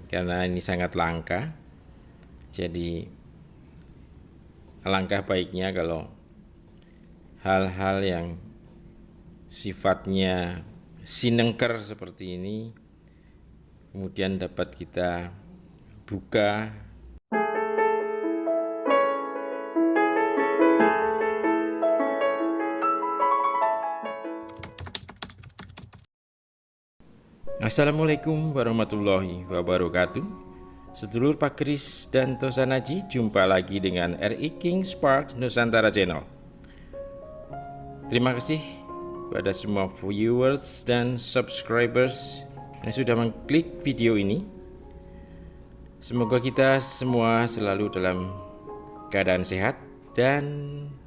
karena ini sangat langka. Jadi alangkah baiknya kalau hal-hal yang sifatnya sinengker seperti ini kemudian dapat kita buka. Assalamualaikum warahmatullahi wabarakatuh. Sedulur Pak Kris dan Tosanaji, jumpa lagi dengan RI King Spark Nusantara Channel. Terima kasih kepada semua viewers dan subscribers yang sudah mengklik video ini. Semoga kita semua selalu dalam keadaan sehat dan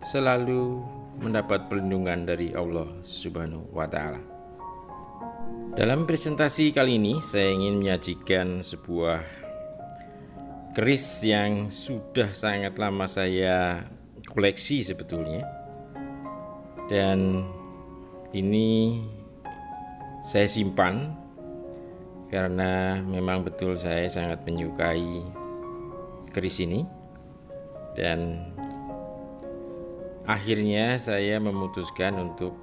selalu mendapat perlindungan dari Allah Subhanahu wa Ta'ala. Dalam presentasi kali ini saya ingin menyajikan sebuah keris yang sudah sangat lama saya koleksi sebetulnya, dan ini saya simpan karena memang betul saya sangat menyukai keris ini, dan akhirnya saya memutuskan untuk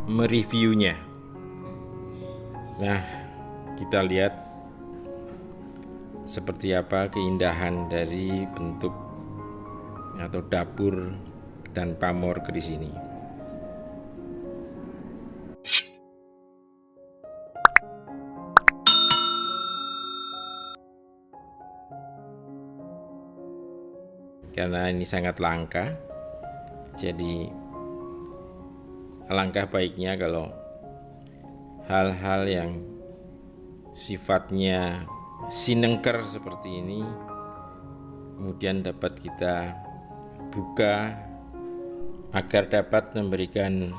mereviewnya. Nah, kita lihat seperti apa keindahan dari bentuk atau dapur dan pamor keris ini. Karena ini sangat langka, jadi alangkah baiknya kalau hal-hal yang sifatnya sinengker seperti ini kemudian dapat kita buka agar dapat memberikan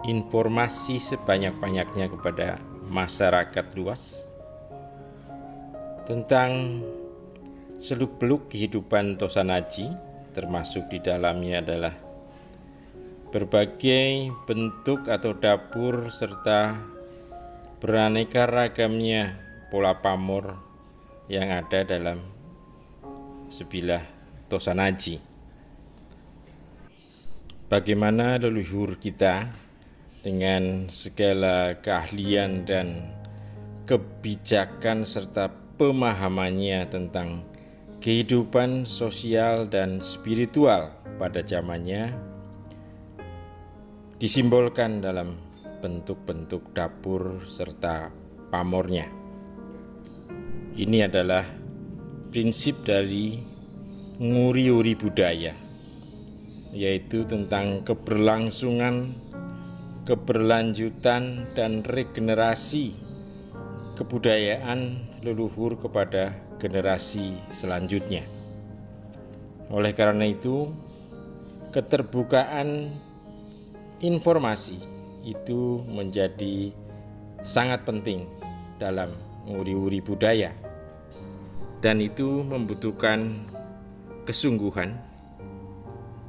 informasi sebanyak-banyaknya kepada masyarakat luas tentang seluk-beluk kehidupan Tosanaji, termasuk di dalamnya adalah berbagai bentuk atau dapur serta beraneka ragamnya pola pamor yang ada dalam sebilah Tosanaji. Bagaimana leluhur kita dengan segala keahlian dan kebijakan serta pemahamannya tentang kehidupan sosial dan spiritual pada zamannya disimbolkan dalam bentuk-bentuk dapur serta pamornya. Ini adalah prinsip dari nguri-uri budaya, yaitu tentang keberlangsungan, keberlanjutan, dan regenerasi kebudayaan leluhur kepada generasi selanjutnya. Oleh karena itu, keterbukaan informasi itu menjadi sangat penting dalam nguri-uri budaya, dan itu membutuhkan kesungguhan,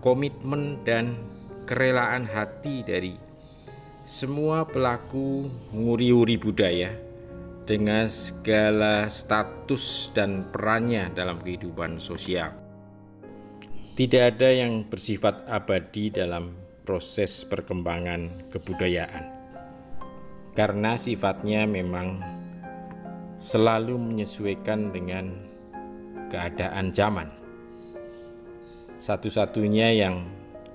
komitmen, dan kerelaan hati dari semua pelaku nguri-uri budaya dengan segala status dan perannya dalam kehidupan sosial. Tidak ada yang bersifat abadi dalam proses perkembangan kebudayaan, karena sifatnya memang selalu menyesuaikan dengan keadaan zaman. Satu-satunya yang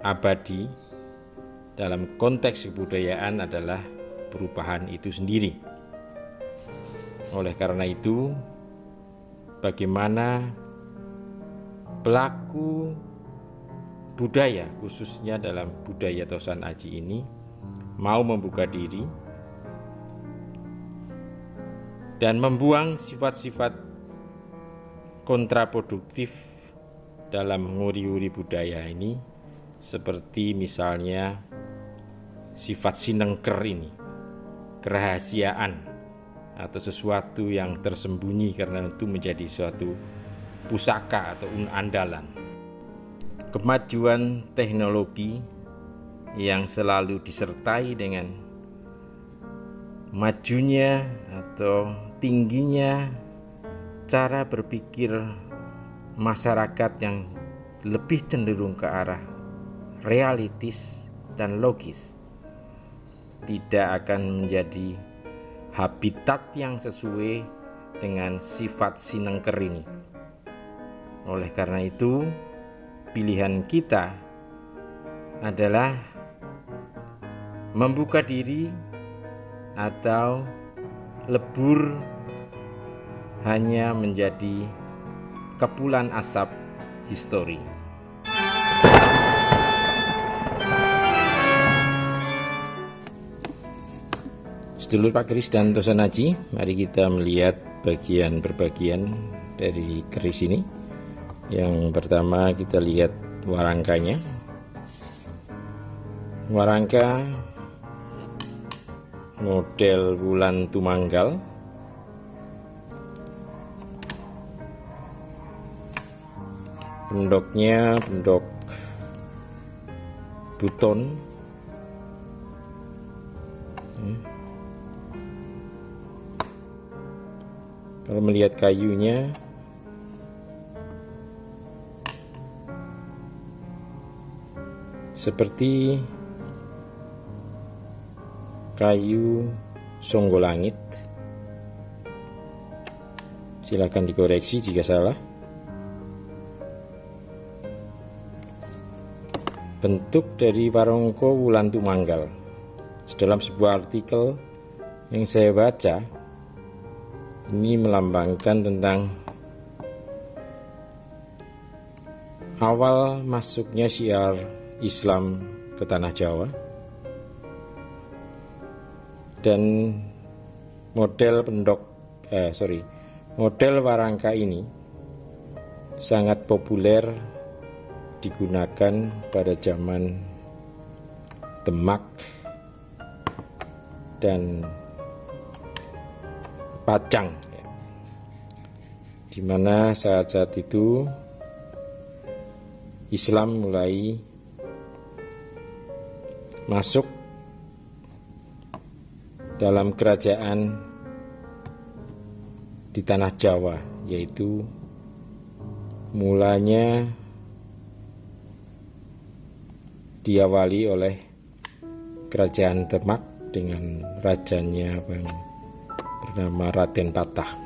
abadi dalam konteks kebudayaan adalah perubahan itu sendiri. Oleh karena itu, bagaimana pelaku budaya, khususnya dalam budaya Tosanaji ini, mau membuka diri dan membuang sifat-sifat kontraproduktif dalam nguri-uri budaya ini, seperti misalnya sifat sinengker ini, kerahasiaan atau sesuatu yang tersembunyi karena itu menjadi suatu pusaka atau andalan. Kemajuan teknologi yang selalu disertai dengan majunya atau tingginya cara berpikir masyarakat yang lebih cenderung ke arah realistis dan logis tidak akan menjadi habitat yang sesuai dengan sifat sinengker ini. Oleh karena itu, pilihan kita adalah membuka diri atau lebur hanya menjadi kepulan asap histori. Sedulur Pak Kris dan Tosanaji, mari kita melihat bagian per bagian dari keris ini. Yang pertama kita lihat warangkanya. Warangka model Wulan Tumanggal. Pendoknya pendok buton. Kalau melihat kayunya, seperti kayu songgolangit. Silakan dikoreksi jika salah. Bentuk dari warangka Wulan Tumanggal. Dalam sebuah artikel yang saya baca, ini melambangkan tentang awal masuknya syiar Islam ke tanah Jawa. Dan model model warangka ini sangat populer digunakan pada zaman Demak dan Pajang, di mana saat-saat itu Islam mulai masuk dalam kerajaan di tanah Jawa, yaitu mulanya diawali oleh kerajaan Demak dengan rajanya yang bernama Raden Patah.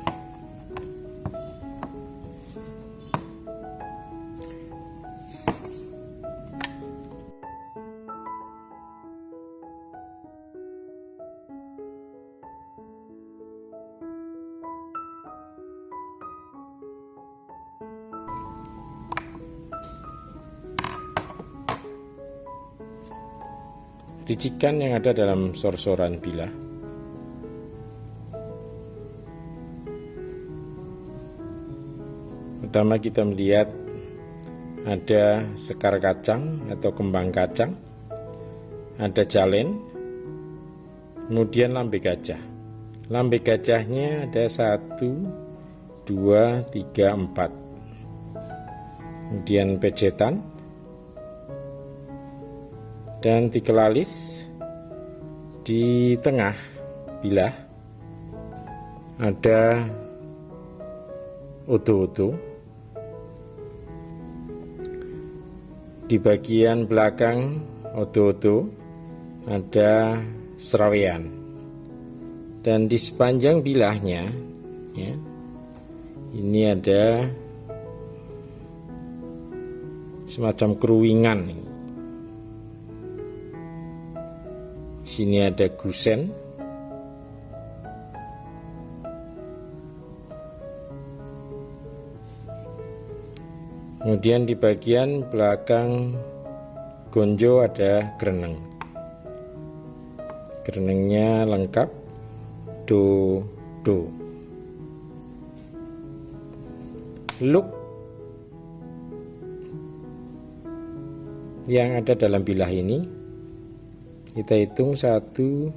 Ricikan yang ada dalam sorsoran bilah. Pertama kita melihat ada sekar kacang atau kembang kacang, ada jalen, kemudian lambe gajah. Lambe gajahnya ada 1, 2, 3, 4. Kemudian pejetan dan 3 lalis. Di tengah bilah ada odo-odo. Di bagian belakang odo-odo ada serawean. Dan di sepanjang bilahnya ya, ini ada semacam keruingan. Sini ada gusen. Kemudian di bagian belakang gonjo ada greneng. Grenengnya lengkap do. Look yang ada dalam bilah ini kita hitung 1, 2,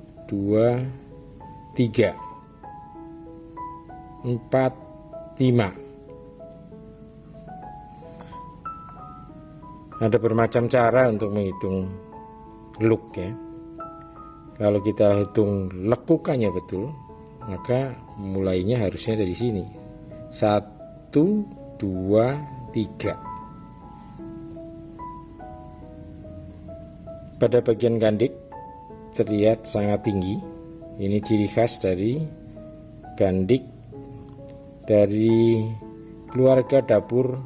3, 4, 5. Ada bermacam cara untuk menghitung look ya. Kalau kita hitung lekukannya betul, maka mulainya harusnya dari sini. 1, 2, 3. Pada bagian gandik terlihat sangat tinggi. Ini ciri khas dari gandik dari keluarga dapur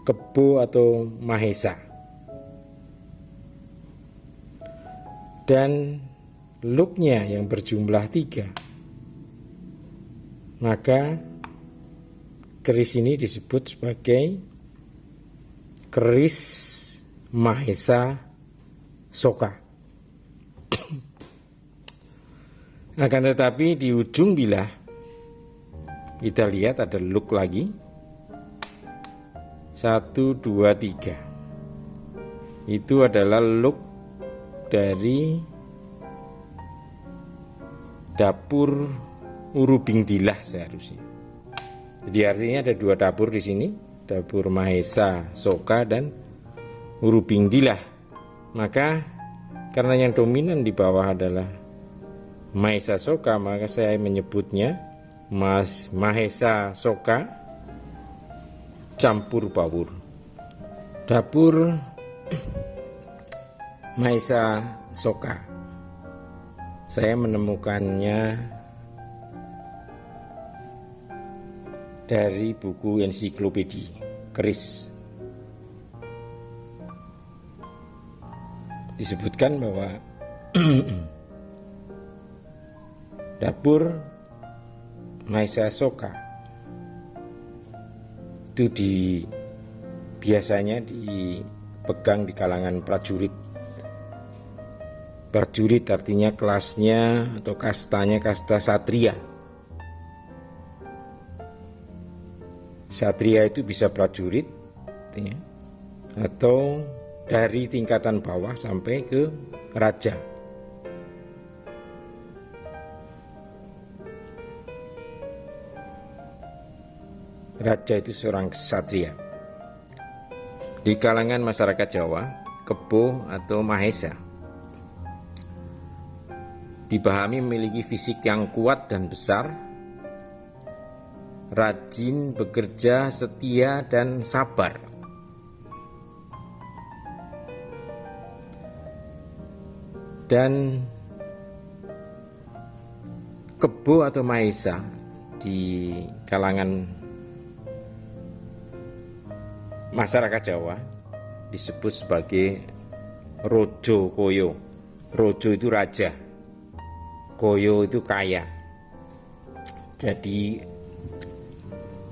Kebo atau Mahesa. Dan luknya yang berjumlah 3. Maka keris ini disebut sebagai keris Mahesa Soka. Akan tetapi di ujung bilah kita lihat ada luk lagi. 1, 2, 3. Itu adalah luk dari dapur Urubingdilah seharusnya. Jadi artinya ada 2 dapur di sini, dapur Mahesa Soka dan Urubingdilah. Maka karena yang dominan di bawah adalah Mahesa Soka, maka saya menyebutnya Mahesa Soka campur baur. Dapur Mahesa Soka, saya menemukannya dari buku ensiklopedia keris. Disebutkan bahwa dapur Mahesa Soka itu biasanya dipegang di kalangan prajurit. Prajurit artinya kelasnya atau kastanya kasta satria. Satria itu bisa prajurit ya, atau dari tingkatan bawah sampai ke raja. Raja itu seorang ksatria. Di kalangan masyarakat Jawa, Kebo atau Mahesa dipahami memiliki fisik yang kuat dan besar, rajin bekerja, setia dan sabar. Dan Kebo atau Mahesa di kalangan masyarakat Jawa disebut sebagai Rojo Koyo. Rojo itu raja, Koyo itu kaya. Jadi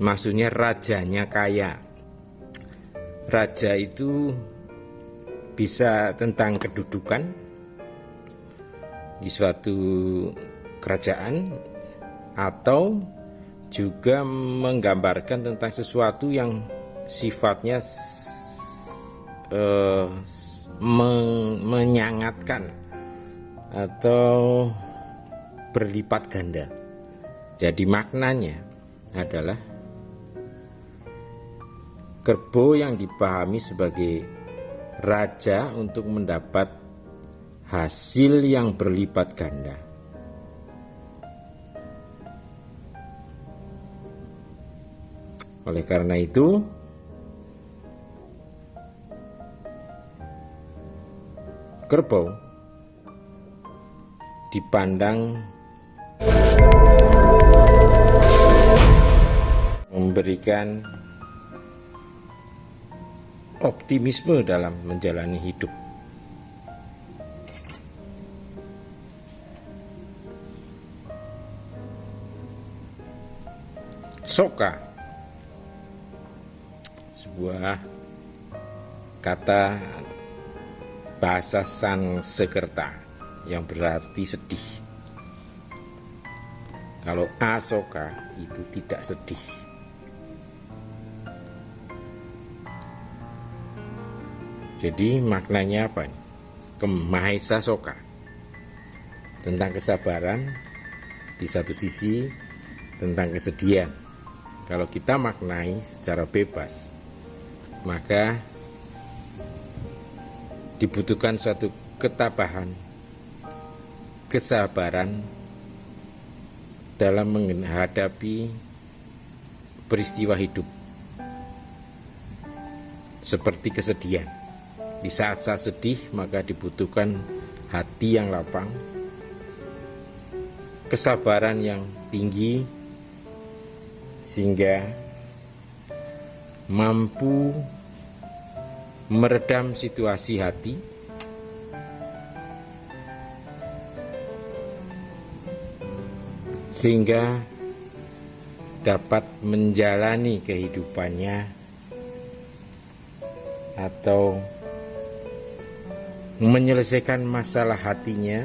maksudnya rajanya kaya. Raja itu bisa tentang kedudukan di suatu kerajaan atau juga menggambarkan tentang sesuatu yang sifatnya menyangatkan atau berlipat ganda. Jadi maknanya adalah kerbau yang dipahami sebagai raja untuk mendapat hasil yang berlipat ganda. Oleh karena itu, kerbau dipandang memberikan optimisme dalam menjalani hidup. Soka, sebuah kata bahasa Sanskerta yang berarti sedih. Kalau Asoka itu tidak sedih. Jadi maknanya apa nih? Mahesa Soka, tentang kesabaran di satu sisi, tentang kesedihan. Kalau kita maknai secara bebas, maka dibutuhkan suatu ketabahan, kesabaran dalam menghadapi peristiwa hidup seperti kesedihan. Di saat-saat sedih maka dibutuhkan hati yang lapang, kesabaran yang tinggi, sehingga mampu meredam situasi hati, sehingga dapat menjalani kehidupannya atau menyelesaikan masalah hatinya,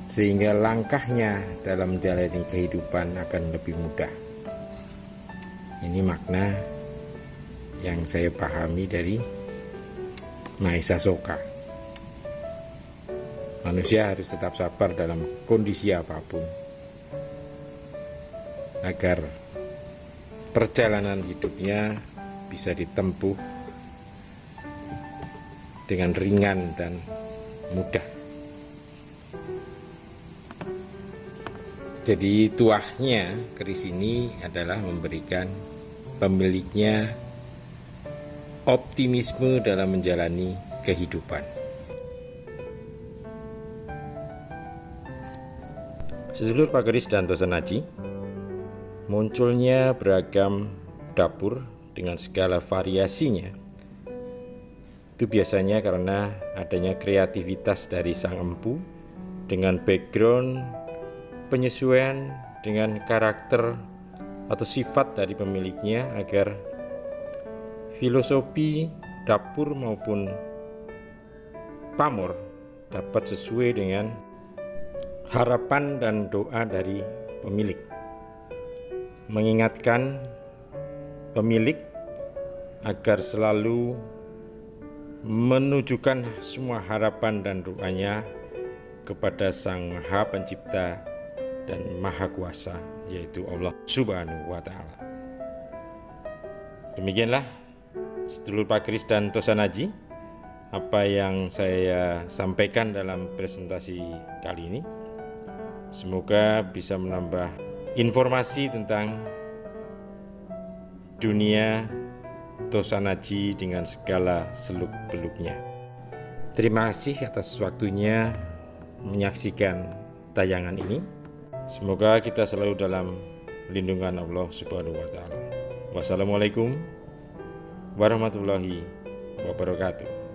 sehingga langkahnya dalam menjalani kehidupan akan lebih mudah. Ini makna yang saya pahami dari Mahesa Soka. Manusia harus tetap sabar dalam kondisi apapun, agar perjalanan hidupnya bisa ditempuh dengan ringan dan mudah. Jadi tuahnya keris ini adalah memberikan pemiliknya optimisme dalam menjalani kehidupan. Sedulur pakeris dan tosanaji, munculnya beragam dapur dengan segala variasinya itu biasanya karena adanya kreativitas dari sang empu dengan background penyesuaian dengan karakter atau sifat dari pemiliknya, agar filosofi dapur maupun pamor dapat sesuai dengan harapan dan doa dari pemilik, mengingatkan pemilik agar selalu menunjukkan semua harapan dan doanya kepada Sang Maha Pencipta dan Maha Kuasa, yaitu Allah Subhanahu wa Ta'ala. Demikianlah sedulur pakeris dan tosanaji, apa yang saya sampaikan dalam presentasi kali ini. Semoga bisa menambah informasi tentang dunia tosanaji dengan segala seluk-beluknya. Terima kasih atas waktunya menyaksikan tayangan ini. Semoga kita selalu dalam lindungan Allah Subhanahu wa Ta'ala. Wassalamualaikum warahmatullahi wabarakatuh.